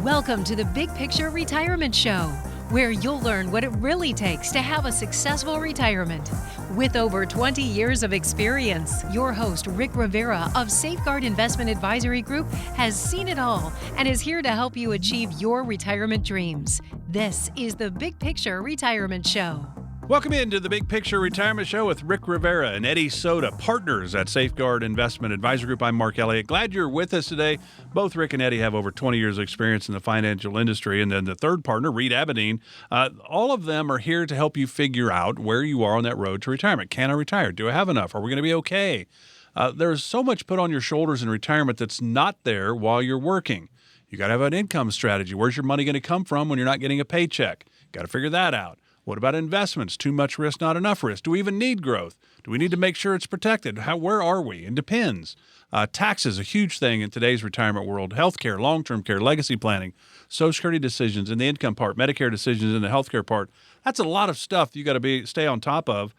Welcome to the Big Picture Retirement Show, where you'll learn what it really takes to have a successful retirement. With over 20 years of experience, your host, Rick Rivera of Safeguard Investment Advisory Group, has seen it all and is here to help you achieve your retirement dreams. This is the Big Picture Retirement Show. Welcome into the Big Picture Retirement Show with Rick Rivera and Eddie Sota, partners at Safeguard Investment Advisory Group. I'm Mark Elliott. Glad you're with us today. Both Rick and Eddie have over 20 years of experience in the financial industry. And then the third partner, Reed Abedine, all of them are here to help you figure out where you are on that road to retirement. Can I retire? Do I have enough? Are we going to be okay? There's so much put on your shoulders in retirement that's not there while you're working. You got to have an income strategy. Where's your money going to come from when you're not getting a paycheck? Got to figure that out. What about investments? Too much risk, not enough risk. Do we even need growth? Do we need to make sure it's protected? Where are we? It depends. Taxes, a huge thing in today's retirement world. Healthcare, long-term care, legacy planning, Social Security decisions in the income part, Medicare decisions in the healthcare part. That's a lot of stuff you got to stay on top of.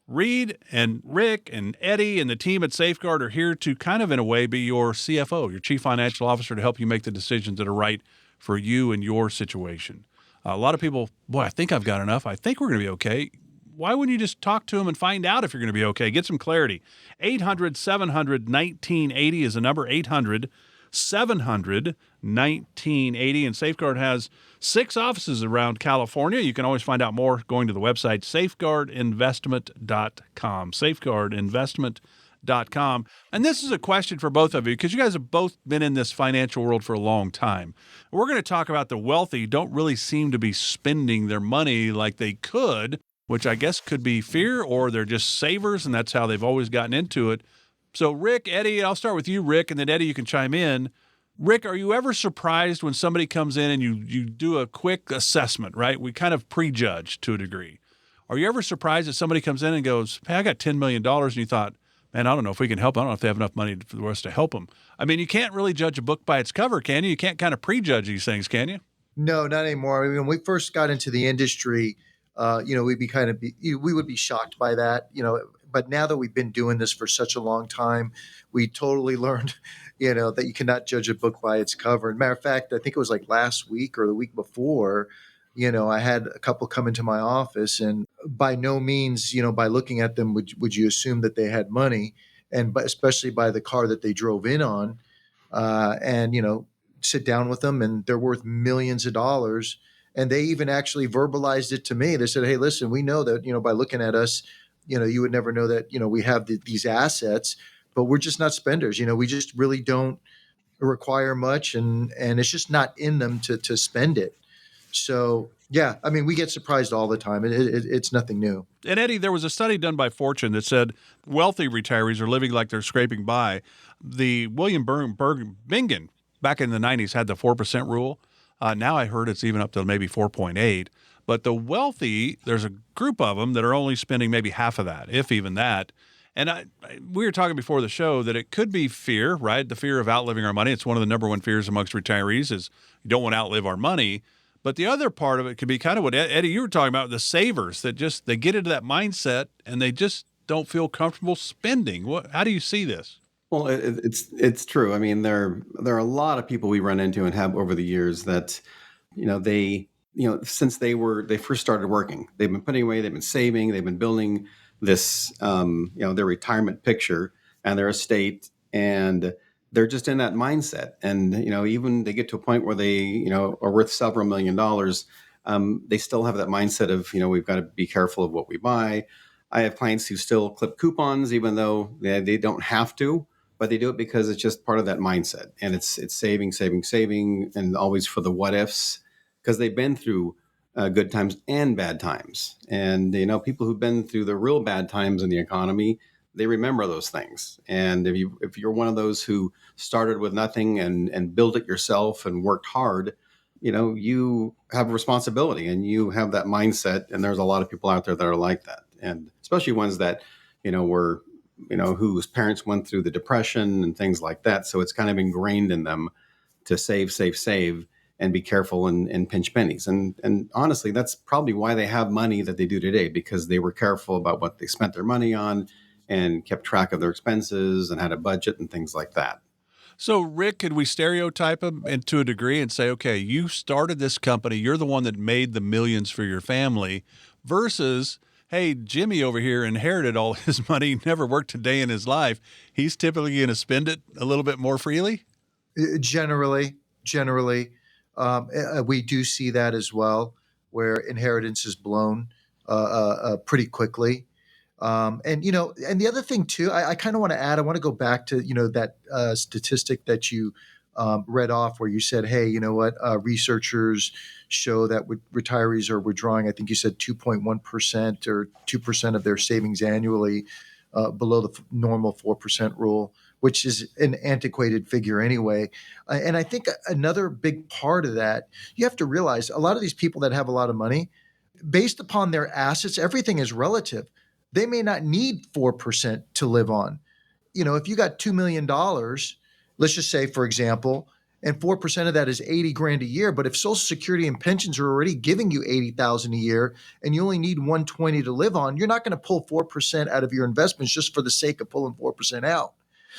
Reed and Rick and Eddie and the team at Safeguard are here to kind of, in a way, be your CFO, your Chief Financial Officer, to help you make the decisions that are right for you and your situation. A lot of people, I think I've got enough. I think we're going to be okay. Why wouldn't you just talk to them and find out if you're going to be okay? Get some clarity. 800-700-1980 is the number, 800-700-1980. And Safeguard has 6 offices around California. You can always find out more going to the website, safeguardinvestment.com, safeguardinvestment.com. And this is a question for both of you because you guys have both been in this financial world for a long time. We're going to talk about the wealthy don't really seem to be spending their money like they could, which I guess could be fear, or they're just savers, and that's how they've always gotten into it. So Rick, Eddie, I'll start with you, Rick, and then Eddie, you can chime in. Rick, are you ever surprised when somebody comes in and you do a quick assessment, right? We kind of prejudge to a degree. Are you ever surprised that somebody comes in and goes, hey, I got $10 million, and you thought, man, I don't know if we can help them. I don't know if they have enough money for us to help them. I mean, you can't really judge a book by its cover, can you? You can't kind of prejudge these things, can you? No, not anymore. I mean, when we first got into the industry, we would be shocked by that, but now that we've been doing this for such a long time, we totally learned, that you cannot judge a book by its cover. And matter of fact, I think it was like last week or the week before, I had a couple come into my office, and by no means, by looking at them, would you assume that they had money, but especially by the car that they drove in on, and sit down with them, and they're worth millions of dollars. And they even actually verbalized it to me. They said, hey, listen, we know that, by looking at us, you would never know that, we have these assets, but we're just not spenders. We just really don't require much, and it's just not in them to spend it. So, yeah, I mean, we get surprised all the time. It's nothing new. And Eddie, there was a study done by Fortune that said wealthy retirees are living like they're scraping by. The William Bingen back in the 90s had the 4% rule. Now I heard it's even up to maybe 4.8. But the wealthy, there's a group of them that are only spending maybe half of that, if even that. And we were talking before the show that it could be fear, right? The fear of outliving our money. It's one of the number one fears amongst retirees is you don't want to outlive our money. But the other part of it could be kind of what, Eddie, you were talking about, the savers that they get into that mindset and they just don't feel comfortable spending. How do you see this? Well, it's true. I mean, there are a lot of people we run into and have over the years that, since they first started working, they've been putting away, they've been saving, they've been building this, their retirement picture and their estate, and they're just in that mindset. And, even they get to a point where they, are worth several $1 million. They still have that mindset of, we've got to be careful of what we buy. I have clients who still clip coupons, even though they don't have to, but they do it because it's just part of that mindset. And it's saving, and always for the what ifs, because they've been through good times and bad times. And, people who've been through the real bad times in the economy, they remember those things. And if you're one of those who started with nothing and built it yourself and worked hard, you have a responsibility and you have that mindset. And there's a lot of people out there that are like that. And especially ones that, were, whose parents went through the Depression and things like that. So it's kind of ingrained in them to save, and be careful and pinch pennies. And honestly, that's probably why they have money that they do today, because they were careful about what they spent their money on and kept track of their expenses and had a budget and things like that. So, Rick, could we stereotype them to a degree and say, okay, you started this company, you're the one that made the millions for your family, versus, hey, Jimmy over here inherited all his money, never worked a day in his life. He's typically going to spend it a little bit more freely? Generally, we do see that as well, where inheritance is blown pretty quickly. And the other thing too, I kind of want to add, I want to go back to, that statistic that you read off where you said, hey, you know what, researchers show that retirees are withdrawing, I think you said 2.1% or 2% of their savings annually, below the normal 4% rule, which is an antiquated figure anyway. And I think another big part of that, you have to realize a lot of these people that have a lot of money, based upon their assets, everything is relative. They may not need 4% to live on. If you got $2 million, let's just say, for example, and 4% of that is 80 grand a year. But if Social Security and pensions are already giving you 80,000 a year and you only need 120 to live on, you're not going to pull 4% out of your investments just for the sake of pulling 4% out.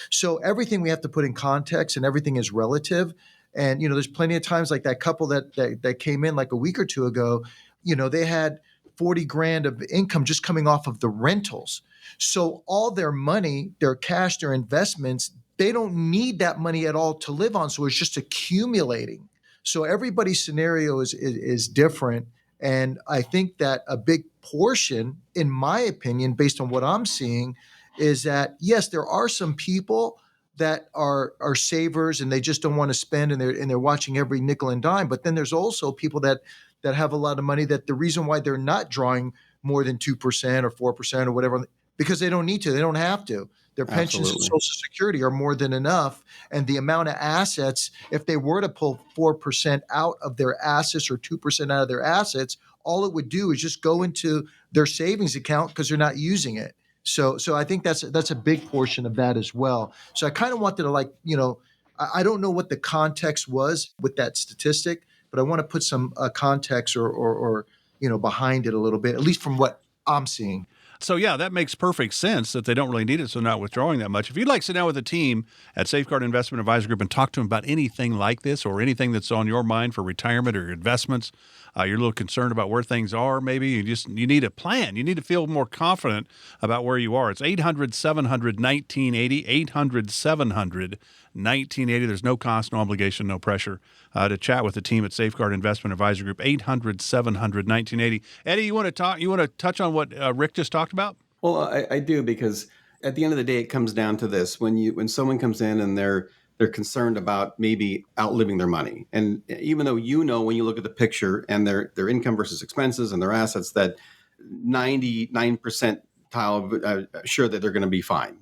So everything we have to put in context, and everything is relative. And, there's plenty of times like that couple that came in like a week or two ago, they had 40 grand of income just coming off of the rentals. So all their money, their cash, their investments, they don't need that money at all to live on. So it's just accumulating. So everybody's scenario is different. And I think that a big portion, in my opinion, based on what I'm seeing, is that, yes, there are some people that are savers and they just don't want to spend, and they're watching every nickel and dime. But then there's also people that have a lot of money, that the reason why they're not drawing more than 2% or 4% or whatever, because they don't need to, they don't have to. Their pensions and Absolutely. Social Security are more than enough. And the amount of assets, if they were to pull 4% out of their assets or 2% out of their assets, all it would do is just go into their savings account because they're not using it. So I think that's a big portion of that as well. So I kind of wanted to I don't know what the context was with that statistic, but I want to put some context or behind it a little bit, at least from what I'm seeing. So, yeah, that makes perfect sense that they don't really need it, so not withdrawing that much. If you'd like to sit down with a team at Safeguard Investment Advisor Group and talk to them about anything like this or anything that's on your mind for retirement or your investments, you're a little concerned about where things are, maybe you need a plan. You need to feel more confident about where you are. It's 800-700-1980, 800-700-1980. There's no cost, no obligation, no pressure to chat with the team at Safeguard Investment Advisor Group, 800-700-1980. Eddie, you want to touch on what Rick just talked about? Well, I do, because at the end of the day, it comes down to this: when someone comes in and they're concerned about maybe outliving their money, and even though when you look at the picture and their income versus expenses and their assets, that 99 percentile sure that they're going to be fine.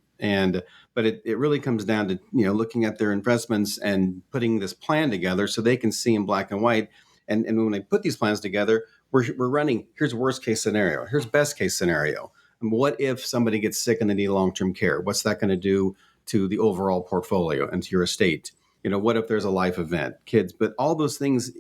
But it really comes down to looking at their investments and putting this plan together so they can see in black and white. And when they put these plans together, we're running, here's worst case scenario, here's best case scenario. And what if somebody gets sick and they need long-term care? What's that going to do to the overall portfolio and to your estate? What if there's a life event, kids? But all those things,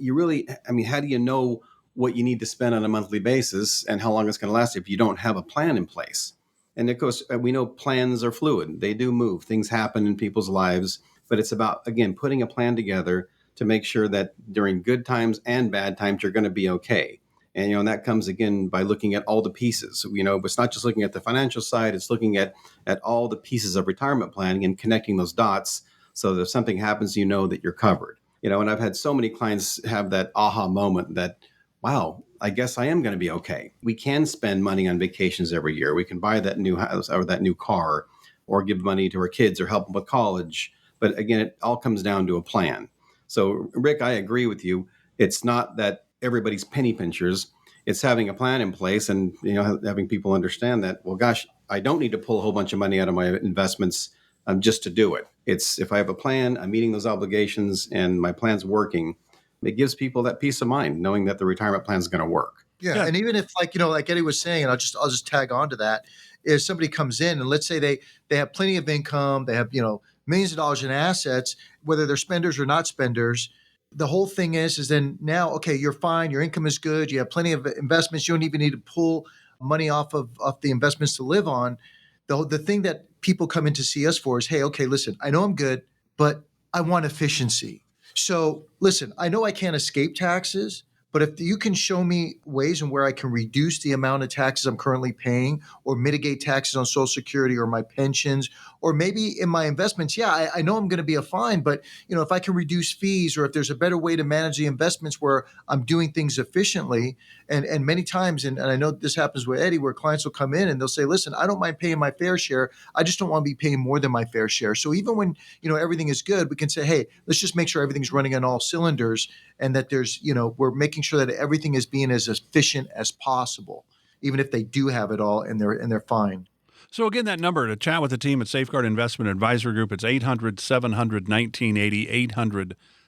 how do you know what you need to spend on a monthly basis and how long it's going to last if you don't have a plan in place? And of course, we know plans are fluid. They do move. Things happen in people's lives. But it's about, again, putting a plan together to make sure that during good times and bad times, you're going to be okay. And that comes again by looking at all the pieces. It's not just looking at the financial side; it's looking at all the pieces of retirement planning and connecting those dots so that if something happens, that you're covered. And I've had so many clients have that aha moment that, wow, I guess I am going to be okay. We can spend money on vacations every year. We can buy that new house or that new car, or give money to our kids or help them with college. But again, it all comes down to a plan. So, Rick, I agree with you. It's not that everybody's penny pinchers. It's having a plan in place and having people understand that, well, gosh, I don't need to pull a whole bunch of money out of my investments just to do it. It's if I have a plan, I'm meeting those obligations, and my plan's working. It gives people that peace of mind knowing that the retirement plan is going to work. Yeah, and even if like Eddie was saying, and I'll just tag on to that, if somebody comes in and let's say they have plenty of income, they have millions of dollars in assets, whether they're spenders or not spenders. The whole thing is then now, okay, you're fine. Your income is good. You have plenty of investments. You don't even need to pull money off the investments to live on. The thing that people come in to see us for is, hey, okay, listen, I know I'm good, but I want efficiency. So listen, I know I can't escape taxes, but if you can show me ways in where I can reduce the amount of taxes I'm currently paying or mitigate taxes on Social Security or my pensions, or maybe in my investments, I know I'm going to be a fine, but if I can reduce fees or if there's a better way to manage the investments where I'm doing things efficiently, and many times, and I know this happens with Eddie, where clients will come in and they'll say, listen, I don't mind paying my fair share. I just don't want to be paying more than my fair share. So even when, everything is good, we can say, hey, let's just make sure everything's running on all cylinders and that there's, we're making sure that everything is being as efficient as possible, even if they do have it all and they're fine. So again, that number to chat with the team at Safeguard Investment Advisory Group, it's 800-700-1980,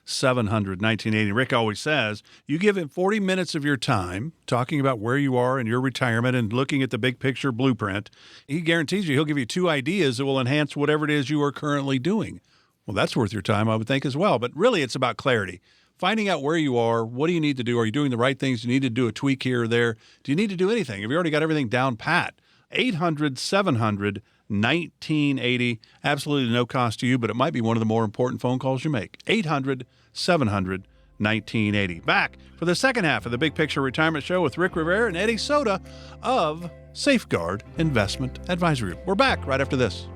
800-700-1980. Rick always says, you give him 40 minutes of your time talking about where you are in your retirement and looking at the big picture blueprint. He guarantees he'll give you 2 ideas that will enhance whatever it is you are currently doing. Well, that's worth your time, I would think, as well. But really, it's about clarity. Finding out where you are, what do you need to do? Are you doing the right things? Do you need to do a tweak here or there? Do you need to do anything? Have you already got everything down pat? 800-700-1980. Absolutely no cost to you, but it might be one of the more important phone calls you make. 800-700-1980. Back for the second half of the Big Picture Retirement Show with Rick Rivera and Eddie Sota of Safeguard Investment Advisory Group. We're back right after this.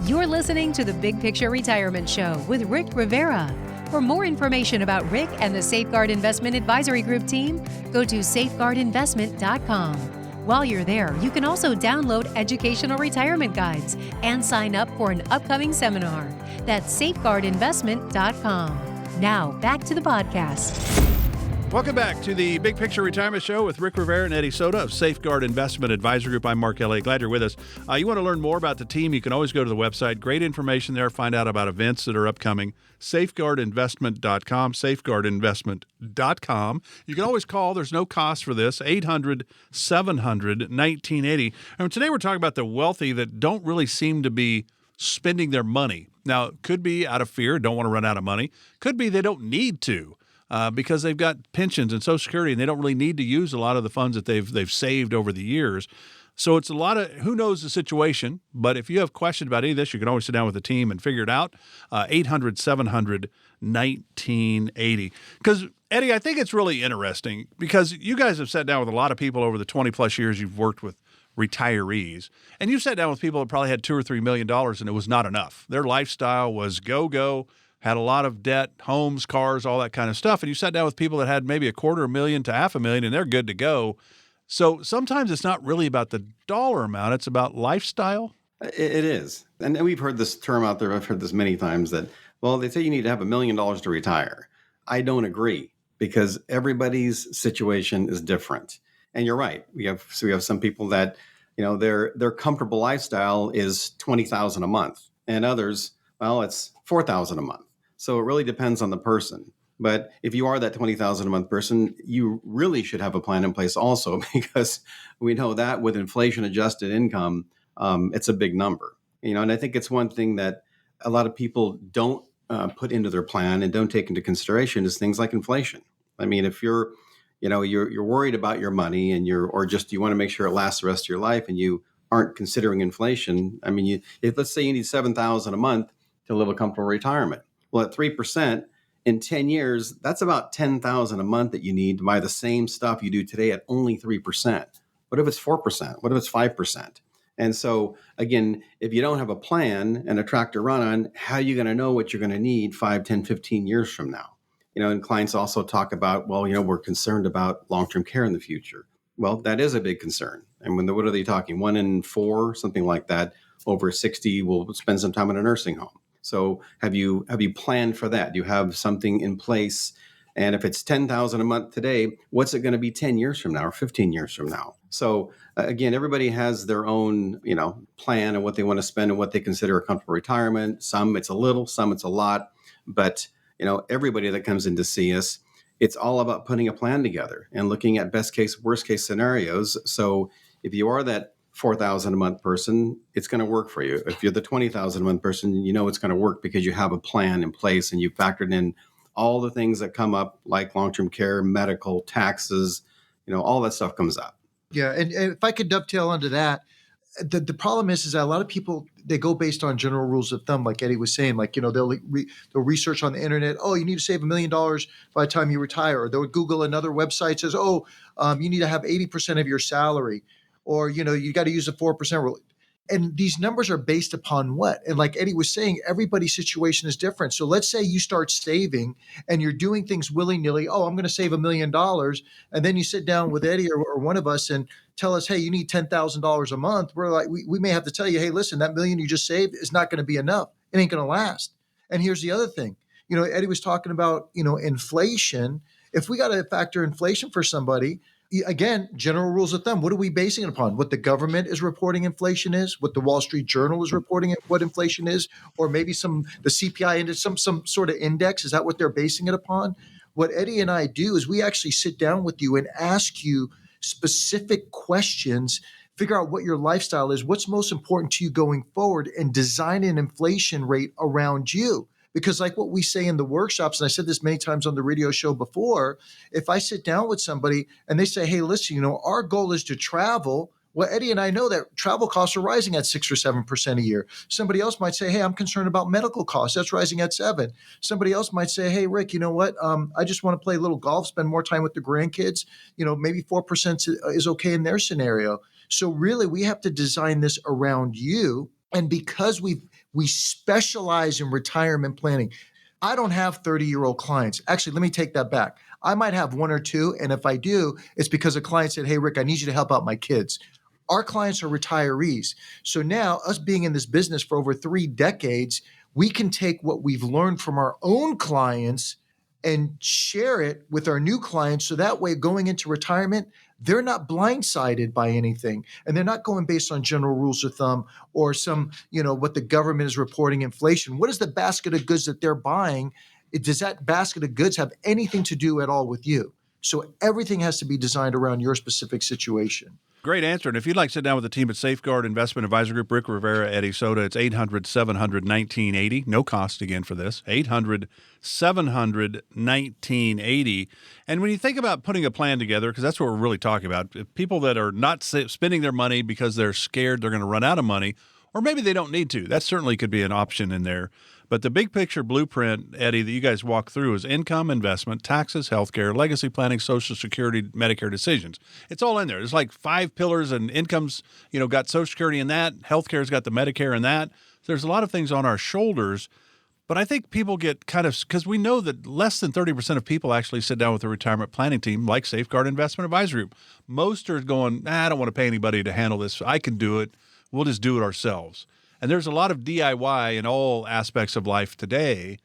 You're listening to the Big Picture Retirement Show with Rick Rivera. For more information about Rick and the Safeguard Investment Advisory Group team, go to safeguardinvestment.com. While you're there, you can also download educational retirement guides and sign up for an upcoming seminar. That's safeguardinvestment.com. Now, back to the podcast. Welcome back to the Big Picture Retirement Show with Rick Rivera and Eddie Sota of Safeguard Investment Advisory Group. I'm Mark Elliott. Glad you're with us. You want to learn more about the team, you can always go to the website. Great information there. Find out about events that are upcoming. Safeguardinvestment.com, safeguardinvestment.com. You can always call. There's no cost for this. 800-700-1980. And today we're talking about the wealthy that don't really seem to be spending their money. Now, it could be out of fear, don't want to run out of money. Could be they don't need to. Because they've got pensions and Social Security, and they don't really need to use a lot of the funds that they've saved over the years. So it's a lot of who knows the situation. But if you have questions about any of this, you can always sit down with the team and figure it out. 800-700-1980. Because, Eddie, I think it's really interesting because you guys have sat down with a lot of people over the 20-plus years you've worked with retirees, and you've sat down with people that probably had $2 or $3 million, and it was not enough. Their lifestyle was go-go. Had a lot of debt, homes, cars, all that kind of stuff. And you sat down with people that had maybe $250,000 to $500,000, and they're good to go. So sometimes it's not really about the dollar amount. It's about lifestyle. It is. And we've heard this term out there. I've heard this many times that, well, they say you need to have $1 million to retire. I don't agree because everybody's situation is different. And you're right. We have some people that, their comfortable lifestyle is $20,000 a month, and others, well, it's $4,000 a month. So it really depends on the person. But if you are that $20,000 a month person, you really should have a plan in place also, because we know that with inflation adjusted income, it's a big number. And I think it's one thing that a lot of people don't put into their plan and don't take into consideration is things like inflation. I mean, if you're worried about your money and you want to make sure it lasts the rest of your life and you aren't considering inflation. I mean, if let's say you need $7,000 a month to live a comfortable retirement. Well, at 3% in 10 years, that's about $10,000 a month that you need to buy the same stuff you do today at only 3%. What if it's 4%? What if it's 5%? And so, again, if you don't have a plan and a track to run on, how are you going to know what you're going to need 5, 10, 15 years from now? And clients also talk about, well, we're concerned about long-term care in the future. Well, that is a big concern. And what are they talking? 1 in 4, something like that, over 60 will spend some time in a nursing home. So have you planned for that? Do you have something in place? And if it's $10,000 a month today, what's it going to be 10 years from now or 15 years from now? So again, everybody has their own, plan and what they want to spend and what they consider a comfortable retirement. Some it's a little, some it's a lot. But, everybody that comes in to see us, it's all about putting a plan together and looking at best case, worst case scenarios. So if you are that $4,000 a month person, it's going to work for you. If you're the $20,000 a month person, it's going to work because you have a plan in place and you've factored in all the things that come up like long-term care, medical, taxes, all that stuff comes up. Yeah. And if I could dovetail onto that, the problem is that a lot of people, they go based on general rules of thumb, like Eddie was saying. Like, they'll research on the internet. Oh, you need to save $1 million by the time you retire. Or they'll Google another website says, oh, you need to have 80% of your salary, or you got to use a 4% rule. And these numbers are based upon what? And like Eddie was saying, everybody's situation is different. So let's say you start saving and you're doing things willy-nilly. Oh, I'm going to save $1 million. And then you sit down with Eddie or one of us and tell us, hey, you need $10,000 a month. We're like, we may have to tell you, hey, listen, that million you just saved is not going to be enough. It ain't going to last. And here's the other thing. Eddie was talking about, inflation. If we got to factor inflation for somebody, again, general rules of thumb. What are we basing it upon? What the government is reporting inflation is, what the Wall Street Journal is reporting what inflation is, or maybe the CPI index, some sort of index. Is that what they're basing it upon? What Eddie and I do is we actually sit down with you and ask you specific questions, figure out what your lifestyle is, what's most important to you going forward, and design an inflation rate around you. Because like what we say in the workshops, and I said this many times on the radio show before, if I sit down with somebody and they say, hey, listen, our goal is to travel. Well, Eddie and I know that travel costs are rising at 6 or 7% a year. Somebody else might say, hey, I'm concerned about medical costs. That's rising at 7. Somebody else might say, hey, Rick, you know what? I just want to play a little golf, spend more time with the grandkids. Maybe 4% is okay in their scenario. So really, we have to design this around you. And because we specialize in retirement planning. I don't have 30-year-old clients. Actually, let me take that back. I might have one or two. And if I do, it's because a client said, hey, Rick, I need you to help out my kids. Our clients are retirees. So now, us being in this business for over 3 decades, we can take what we've learned from our own clients and share it with our new clients. So that way, going into retirement, they're not blindsided by anything. And they're not going based on general rules of thumb or some, what the government is reporting inflation. What is the basket of goods that they're buying? Does that basket of goods have anything to do at all with you? So everything has to be designed around your specific situation. Great answer. And if you'd like to sit down with the team at Safeguard Investment Advisor Group, Rick Rivera, Eddie Sota, it's 800-700-1980. No cost again for this. 800-700-1980. And when you think about putting a plan together, because that's what we're really talking about, people that are not spending their money because they're scared they're going to run out of money, or maybe they don't need to. That certainly could be an option in there. But the big picture blueprint, Eddie, that you guys walk through is income, investment, taxes, healthcare, legacy planning, Social Security, Medicare decisions. It's all in there. There's like 5 pillars, and income's, got Social Security in that. Healthcare's got the Medicare in that. So there's a lot of things on our shoulders. But I think people get kind of, because we know that less than 30% of people actually sit down with a retirement planning team like Safeguard Investment Advisory Group. Most are going, I don't want to pay anybody to handle this. I can do it. We'll just do it ourselves. And there's a lot of DIY in all aspects of life today.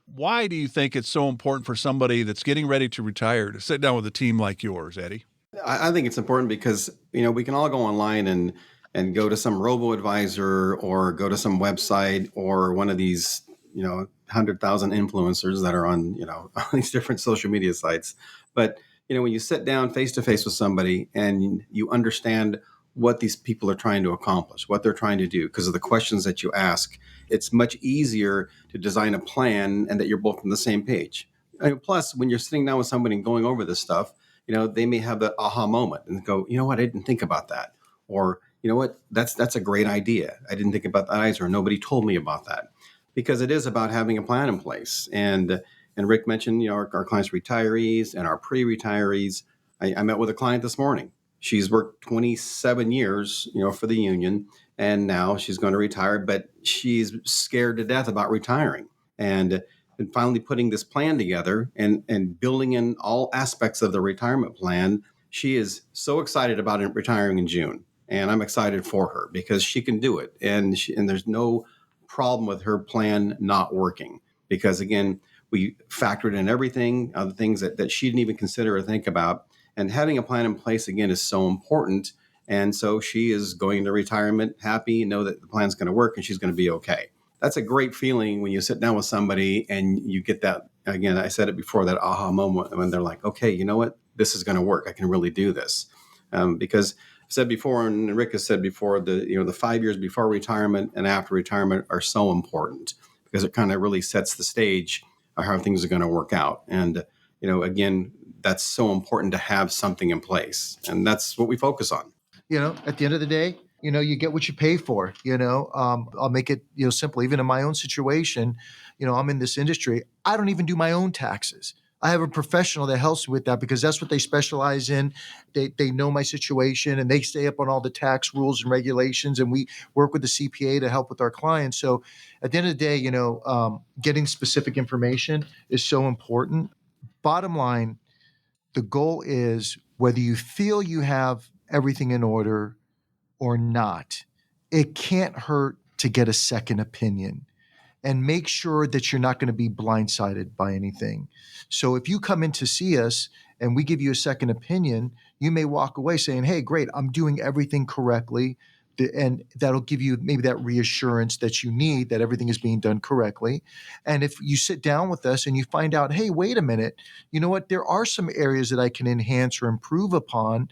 Why do you think it's so important for somebody that's getting ready to retire to sit down with a team like yours, Eddie? I think it's important because, we can all go online and go to some robo-advisor or go to some website or one of these, 100,000 influencers that are on, on these different social media sites. But, when you sit down face-to-face with somebody and you understand what these people are trying to accomplish, what they're trying to do, because of the questions that you ask, it's much easier to design a plan and that you're both on the same page. And plus, when you're sitting down with somebody and going over this stuff, they may have that aha moment and go, you know what, I didn't think about that. Or, you know what, that's a great idea. I didn't think about that either. Nobody told me about that. Because it is about having a plan in place. And Rick mentioned, our clients retirees and our pre-retirees. I met with a client this morning. She's worked 27 years, for the union, and now she's going to retire, but she's scared to death about retiring. And finally putting this plan together and building in all aspects of the retirement plan, she is so excited about it retiring in June. And I'm excited for her because she can do it. And there's no problem with her plan not working because, again, we factored in everything, other things that she didn't even consider or think about. And having a plan in place, again, is so important. And so she is going into retirement happy, know that the plan's going to work and she's going to be okay. That's a great feeling when you sit down with somebody and you get that, again, I said it before, that aha moment when they're like, okay, you know what? This is going to work. I can really do this. Because I've said before, and Rick has said before, the 5 years before retirement and after retirement are so important because it kind of really sets the stage of how things are going to work out. And, again, that's so important to have something in place. And that's what we focus on. At the end of the day, you get what you pay for. I'll make it, simple. Even in my own situation, I'm in this industry. I don't even do my own taxes. I have a professional that helps me with that because that's what they specialize in. They know my situation and they stay up on all the tax rules and regulations. And we work with the CPA to help with our clients. So at the end of the day, getting specific information is so important. Bottom line, the goal is whether you feel you have everything in order or not, it can't hurt to get a second opinion. And make sure that you're not going to be blindsided by anything. So if you come in to see us and we give you a second opinion, you may walk away saying, hey, great, I'm doing everything correctly. And that'll give you maybe that reassurance that you need that everything is being done correctly. And if you sit down with us and you find out, hey, wait a minute, you know what, there are some areas that I can enhance or improve upon,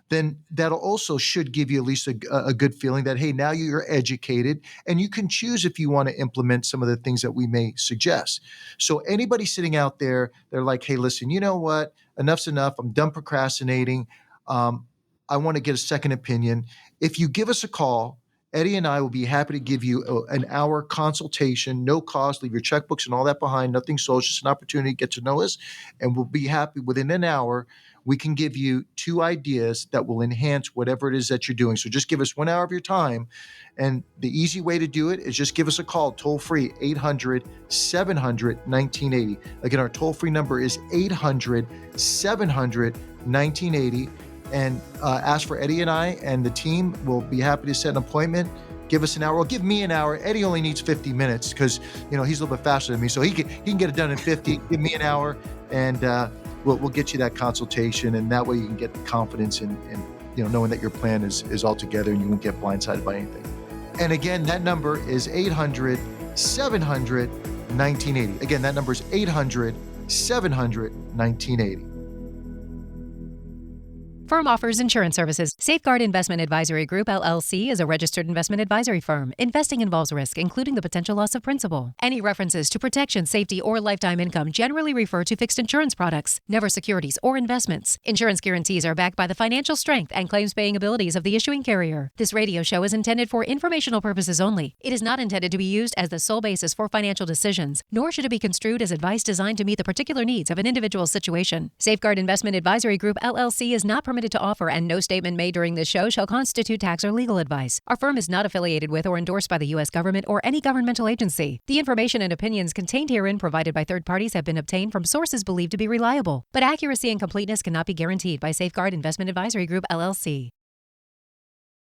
then that'll also should give you at least a good feeling that, hey, now you're educated and you can choose if you want to implement some of the things that we may suggest. So anybody sitting out there, they're like, hey, listen, you know what? Enough's enough. I'm done procrastinating. I want to get a second opinion. If you give us a call, Eddie and I will be happy to give you an hour consultation, no cost, leave your checkbooks and all that behind, nothing sold, just an opportunity to get to know us. And we'll be happy within an hour. We can give you 2 ideas that will enhance whatever it is that you're doing. So just give us 1 hour of your time. And the easy way to do it is just give us a call, toll free, 800-700-1980. Again, our toll free number is 800-700-1980. And ask for Eddie and I, and the team will be happy to set an appointment. Give us an hour. Well, give me an hour. Eddie only needs 50 minutes because he's a little bit faster than me, so he can get it done in 50. Give me an hour, and we'll get you that consultation, and that way you can get the confidence in knowing that your plan is all together and you won't get blindsided by anything. And again, that number is 800-700-1980. Again, that number is 800-700-1980. Firm offers insurance services. Safeguard Investment Advisory Group, LLC is a registered investment advisory firm. Investing involves risk, including the potential loss of principal. Any references to protection, safety, or lifetime income generally refer to fixed insurance products, never securities or investments. Insurance guarantees are backed by the financial strength and claims-paying abilities of the issuing carrier. This radio show is intended for informational purposes only. It is not intended to be used as the sole basis for financial decisions, nor should it be construed as advice designed to meet the particular needs of an individual's situation. Safeguard Investment Advisory Group, LLC is not permitted to offer, and no statement made during this show shall constitute tax or legal advice. Our firm is not affiliated with or endorsed by the U.S. government or any governmental agency. The information and opinions contained herein provided by third parties have been obtained from sources believed to be reliable, but accuracy and completeness cannot be guaranteed by Safeguard Investment Advisory Group, LLC.